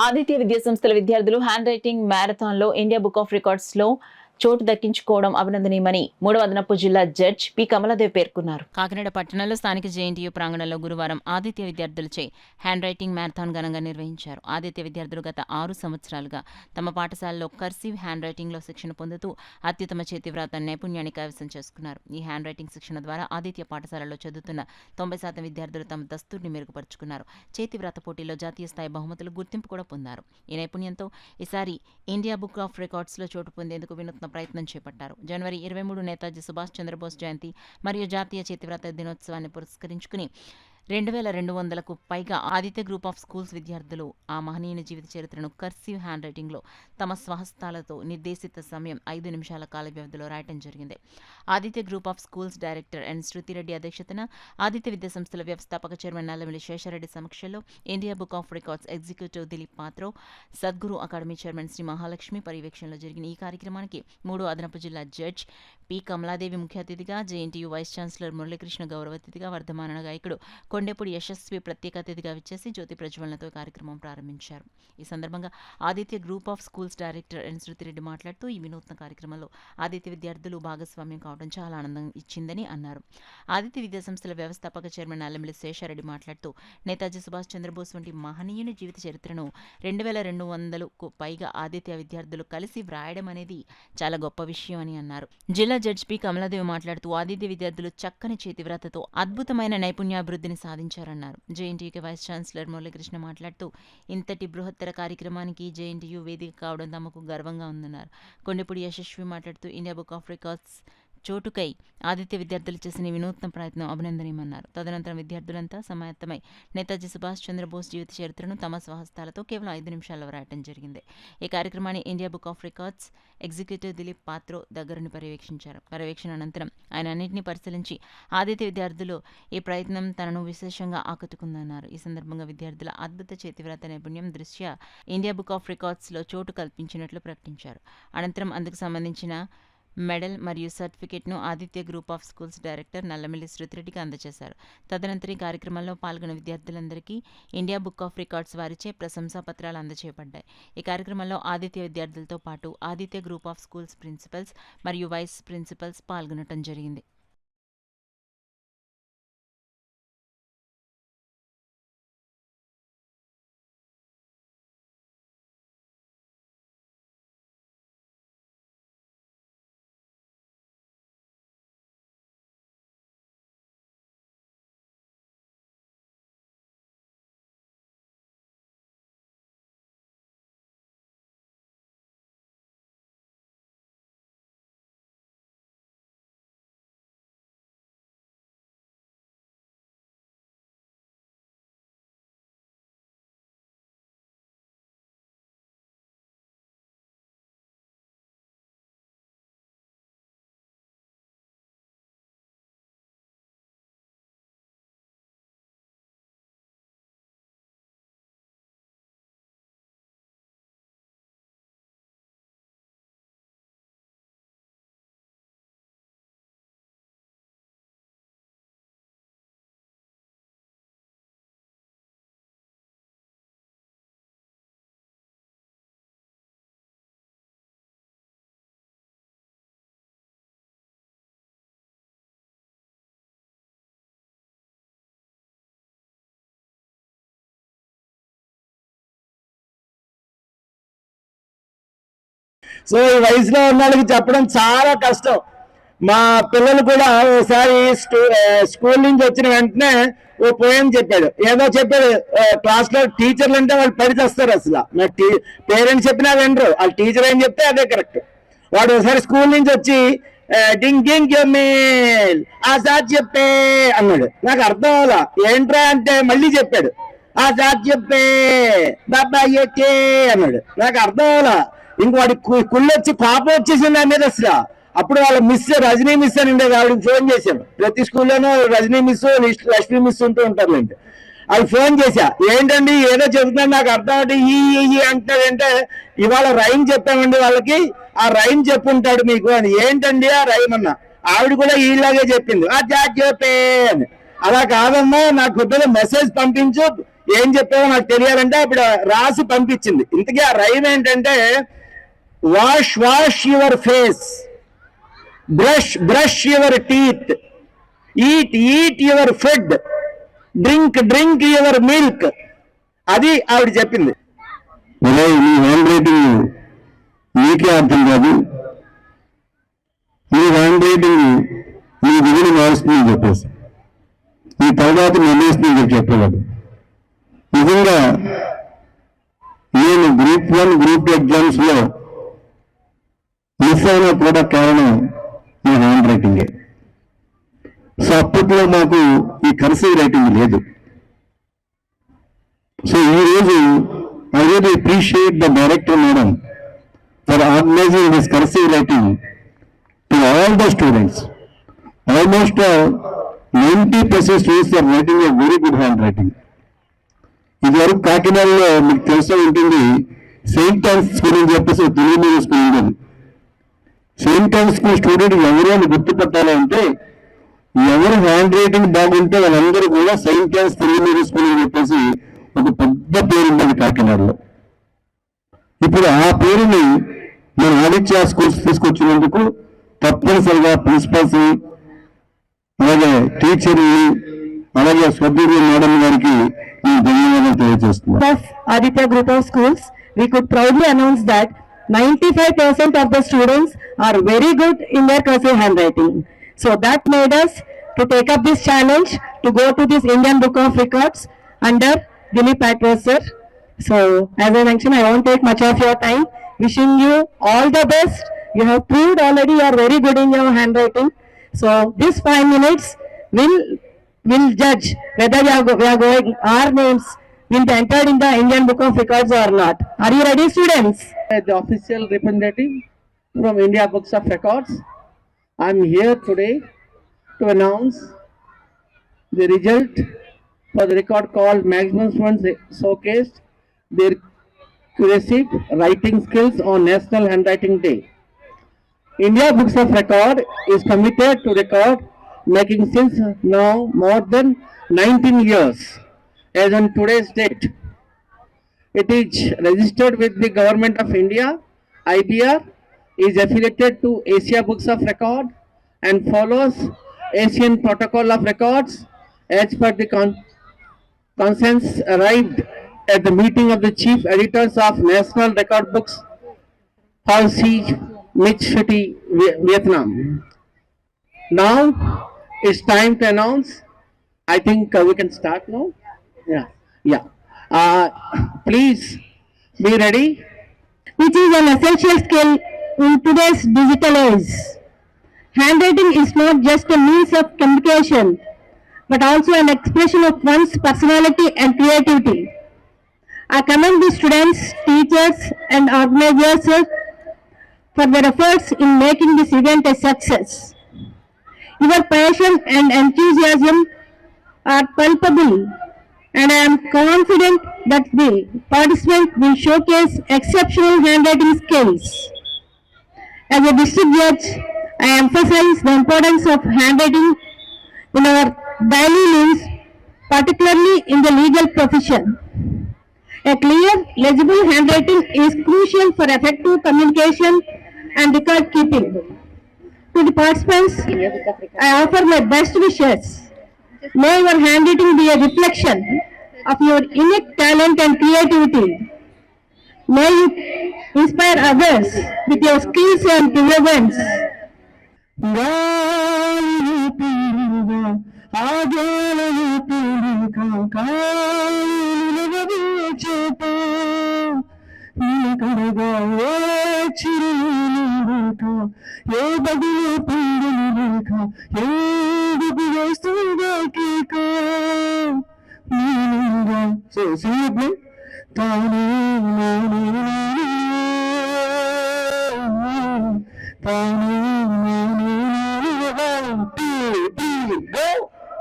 ఆదిత్య విద్యా సంస్థల విద్యార్థులు హ్యాండ్ రైటింగ్ మ్యారథాన్ లో ఇండియా బుక్ ఆఫ్ రికార్డ్స్ లో చోటు దక్కించుకోవడం అభినందనీయమని 3వ అదనపు జిల్లా జడ్జ్ పి కమలాదేవి పేర్కొన్నారు. కాకినాడ పట్టణంలో స్థానిక జేఎన్టీయూ ప్రాంగణంలో గురువారం ఆదిత్య విద్యార్థులచే హ్యాండ్ రైటింగ్ మ్యారథాన్ ఘనంగా నిర్వహించారు. ఆదిత్య విద్యార్థులు గత 6 సంవత్సరాలుగా తమ పాఠశాలలో కర్సివ్ హ్యాండ్ రైటింగ్ లో శిక్షణ పొందుతూ అత్యుత్తమ చేతివ్రాత నైపుణ్యాన్ని కైవసం చేసుకున్నారు. ఈ హ్యాండ్ రైటింగ్ శిక్షణ ద్వారా ఆదిత్య పాఠశాలలో చదువుతున్న 90% విద్యార్థులు తమ దస్తూర్ని మెరుగుపరుచుకున్నారు. చేతివ్రాత పోటీలో జాతీయ స్థాయి బహుమతులు గుర్తింపు కూడా పొందారు. ఈ నైపుణ్యంతో ఈసారి ఇండియా బుక్ ఆఫ్ రికార్డ్స్ లో చోటు పొందేందుకు వినూత్న ప్రయత్నం చేపట్టారు. జనవరి 23 నేతాజీ సుభాష్ చంద్రబోస్ జయంతి మరియు జాతీయ చేతివ్రాత దినోత్సవాన్ని పురస్కరించుకుని 2200కు పైగా ఆదిత్య గ్రూప్ ఆఫ్ స్కూల్స్ విద్యార్థులు ఆ మహనీయుని జీవిత చరిత్రను కర్సివ్ హ్యాండ్ రైటింగ్లో తమ స్వహస్తాలతో నిర్దేశిత సమయం 5 నిమిషాల కాల వ్యవధిలో రాయటం జరిగింది. Aditya group of schools director N Shruti Reddy అధ్యక్షతన ఆదిత్య విద్యా సంస్థల వ్యవస్థాపక చైర్మన్ నల్లమిల్లి శేషారెడ్డి సమక్షంలో India book of records executive Dilip Patro, Sadguru academy chairman Shri Mahalakshmi పర్యవేక్షణలో జరిగిన ఈ కార్యక్రమానికి 3వ అదనపు జిల్లా జడ్జ్ పి కమలాదేవి ముఖ్య అతిథిగా, జేఎన్టీయూ వైస్ ఛాన్సలర్ మురళీకృష్ణ గౌరవ అతిథిగా, వర్ధమాన గాయకుడు కొండేపూడి యశస్వి ప్రత్యేక అతిథిగా విచ్చేసి జ్యోతి ప్రజ్వలనతో కార్యక్రమం ప్రారంభించారు. ఈ సందర్భంగా Aditya group of schools director N Shruti Reddy మాట్లాడుతూ ఈ వినూత్న కార్యక్రమంలో ఆదిత్య విద్యార్థులు భాగస్వామ్యం కావడం చాలా ఆనందం ఇచ్చిందని అన్నారు. ఆదిత్య విద్యా సంస్థల వ్యవస్థాపక చైర్మన్ నల్లమిల్లి శేషారెడ్డి మాట్లాడుతూ నేతాజీ సుభాష్ చంద్రబోస్ వంటి మహనీయుని జీవిత చరిత్రను 2200కు పైగా ఆదిత్య విద్యార్థులు కలిసి వ్రాయడం అనేది చాలా గొప్ప విషయం అని అన్నారు. జిల్లా జడ్జి పి కమలాదేవి మాట్లాడుతూ ఆదిత్య విద్యార్థులు చక్కని చేతివ్రాతతో అద్భుతమైన నైపుణ్యాభివృద్ధిని సాధించారన్నారు. జేఎన్టీయూకి వైస్ ఛాన్సలర్ మురళీకృష్ణ మాట్లాడుతూ ఇంతటి బృహత్తర కార్యక్రమానికి జేఎన్టీయూ వేదిక కావడం తమకు గర్వంగా ఉందన్నారు. కొండపూడి యశస్వి మాట్లాడుతూ ఇండియా బుక్ ఆఫ్ రికార్డ్స్ చోటుకై ఆదిత్య విద్యార్థులు చేసిన వినూత్న ప్రయత్నం అభినందనీయమన్నారు. తదనంతరం విద్యార్థులంతా సమాయత్తమై నేతాజీ సుభాష్ చంద్రబోస్ జీవిత చరిత్రను తమ స్వహస్తాలతో కేవలం 5 నిమిషాల్లో రాయటం జరిగింది. ఈ కార్యక్రమాన్ని India book of records executive Dilip Patro దగ్గరుండి పర్యవేక్షించారు. పర్యవేక్షణ అనంతరం ఆయన అన్నింటినీ పరిశీలించి ఆదిత్య విద్యార్థులు ఈ ప్రయత్నం తనను విశేషంగా ఆకట్టుకుందన్నారు. ఈ సందర్భంగా విద్యార్థుల అద్భుత చేతివ్రాత నైపుణ్యం దృష్ట్యా ఇండియా బుక్ ఆఫ్ రికార్డ్స్లో చోటు కల్పించినట్లు ప్రకటించారు. అనంతరం అందుకు సంబంధించిన మెడల్ మరియు సర్టిఫికేట్ను Aditya group of schools director Nallamilli శృతిరెడ్డికి అందజేశారు. తదనంతరం ఈ కార్యక్రమంలో పాల్గొన్న విద్యార్థులందరికీ ఇండియా బుక్ ఆఫ్ రికార్డ్స్ వారిచే ప్రశంసా పత్రాలు అందజేయబడ్డాయి. ఈ కార్యక్రమంలో ఆదిత్య విద్యార్థులతో పాటు Aditya group of schools principals మరియు వైస్ ప్రిన్సిపల్స్ పాల్గొనడం జరిగింది. సో ఈ వయసులో ఉన్న వాళ్ళకి చెప్పడం చాలా కష్టం. మా పిల్లలు కూడా ఒకసారి స్కూల్ నుంచి వచ్చిన వెంటనే ఓ పోయం చెప్పాడు, ఏదో చెప్పాడు. క్లాస్ లో టీచర్లు అంటే వాళ్ళు పడిచేస్తారు. అసలు నా పేరెంట్స్ చెప్పినా వినరు, వాళ్ళ టీచర్ ఏం చెప్తే అదే కరెక్ట్. వాడు ఒకసారి స్కూల్ నుంచి వచ్చి డింగ్ డింగ్ మేల్ ఆజాద్ చెప్పే అన్నాడు. నాకు అర్థం అవ్వాలా, ఏంట్రా అంటే మళ్ళీ చెప్పాడు ఆజాద్ చెప్పే బాబా ఏకే అన్నాడు. నాకు అర్థం అవ్వాలా. ఇంక వాడి కుళ్ళొచ్చి పాపం వచ్చేసింది నా మీద అసలు. అప్పుడు వాళ్ళ మిస్ రజనీ మిస్ అని ఉండేది, ఆవిడకి ఫోన్ చేశాను. ప్రతి స్కూల్లోనూ రజనీ మిస్ లక్ష్మీ మిస్ ఉంటూ ఉంటారులేండి. అది ఫోన్ చేశా, ఏంటండి ఏదో చెబుతున్నాడు నాకు అర్థం అంటే ఈ అంటాడంటే, ఇవాళ రైమ్ చెప్పామండి వాళ్ళకి, ఆ రైమ్ చెప్పుంటాడు మీకు అని. ఏంటండి ఆ రైమ్ అన్న, ఆవిడ కూడా ఈలాగే చెప్పింది ఆ జాపే అని. అలా కాదమ్మా, నాకు పొద్దున మెసేజ్ పంపించు, ఏం చెప్పావో నాకు తెలియాలంటే అప్పుడు రాసి పంపించింది. ఇంతకీ ఆ రైమ్ ఏంటంటే, wash wash your face, brush brush your teeth, eat eat your food, drink drink your milk. అది ఆవిడ చెప్పింది. నీ హ్యాండ్ రైటింగ్ నీకే అర్థం కాదు, నీ హ్యాండ్ రైటింగ్ నీ విధిని మారుస్తుందని చెప్పేసి ఈ తర్వాత నిర్ణయిస్తుందని చెప్పగలదు. నిజంగా నేను గ్రూప్ 1 గ్రూప్ 2 ఎగ్జామ్స్ లో మిస్ అయినా కూడా కారణం ఈ హ్యాండ్ రైటింగే. సో అప్పట్లో మాకు ఈ కర్సివ్ రైటింగ్ లేదు. సో ఈ రోజు I really appreciate the director madam for organizing this cursive writing to all the students. Almost 90% students are writing a very good handwriting. ఇది వరకు కాకినాడలో మీకు తెలిసే ఉంటుంది, సెయింట్ ఆన్స్ స్కూల్ అని చెప్పేసి తెలుగు మీడియం స్కూల్ ఉండేది. సెయింట్ ఆన్స్ స్కూల్ స్టూడెంట్ ఎవరు అని గుర్తుపట్టాలంటే, ఎవరు హ్యాండ్ రైటింగ్ బాగుంటే వాళ్ళందరూ కూడా saint Anne's Telugu medium school అని చెప్పేసి ఒక పెద్ద పేరు ఉండేది కాకినాడలో. ఇప్పుడు ఆ పేరుని మన ఆదిత్య స్కూల్స్ తీసుకొచ్చినందుకు తప్పనిసరిగా ప్రిన్సిపల్స్, అలాగే టీచర్ని, అలాగే స్వద్గురు మేడం గారికి నేను ధన్యవాదాలు తెలియజేస్తున్నాను. Aditya Group of Schools, we could proudly announce that 95% of the students are very good in their cursive handwriting. So that made us to take up this challenge to go to this Indian Book of Records under Dilip Patwas sir. So as I mentioned, I won't take much of your time. Wishing you all the best. You have proved already you are very good in your handwriting. So this 5 minutes will judge whether we are going, our names will be entered in the Indian Book of Records or not. Are you ready, students? The official representative from India Books of Records. I am here today to announce the result for the record called Maximum Students Showcased their cursive writing skills on National Handwriting Day. India Books of Record is committed to record making since now more than 19 years as on today's date. It is registered with the Government of India. IBR is affiliated to Asia Books of Record and follows Asian Protocol of Records as per the consensus arrived at the meeting of the chief editors of National Record Books, Ho Chi Minh City, Vietnam. Now it's time to announce. I think we can start now. Yeah. Please be ready. Which is an essential skill in today's digital age. Handwriting is not just a means of communication, but also an expression of one's personality and creativity. I commend the students, teachers, and organizers for their efforts in making this event a success. Your passion and enthusiasm are palpable, and I am confident that the participants will showcase exceptional handwriting skills. As a district judge, I emphasize the importance of handwriting in our daily lives, particularly in the legal profession. A clear, legible handwriting is crucial for effective communication and record keeping. To the participants, I offer my best wishes. May your handwriting be a reflection of your innate talent and creativity. May you inspire others with your skills and brilliance. So, see you,